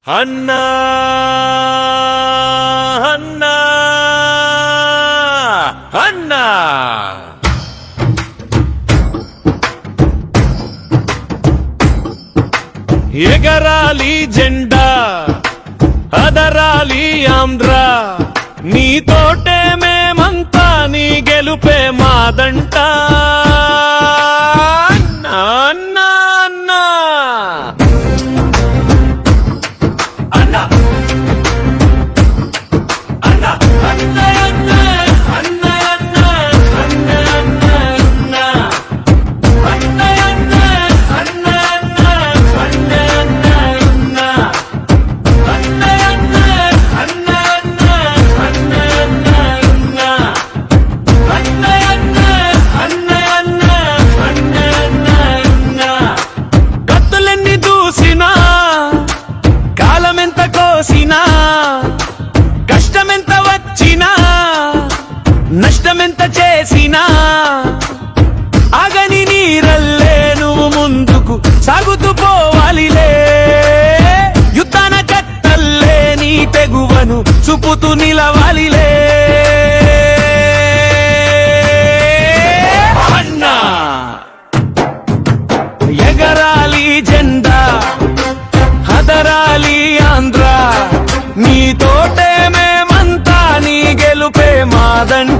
అన్నా అన్నా అన్నా ఎగరాలి జెండా అదరాలి ఆంధ్ర నీతోటే మేమంతా నీ గెలుపే మాదంట అన్నా అన్నా అన్నా అన్నా అన్నా అన్నా కష్టమెంత వచ్చినా నష్టమెంత చేసినా ఆగని నీరల్లే నువ్వు ముందుకు సాగుతూ పోవాలిలే యుద్ధాన కట్టల్లే నీ తెగువను చూపుతూ నిలవాలిలే అన్నా ఎగరాలి జెండా అదరాలి ఆంధ్ర నీతోటే మేమంతా నీ గెలుపే మాదంట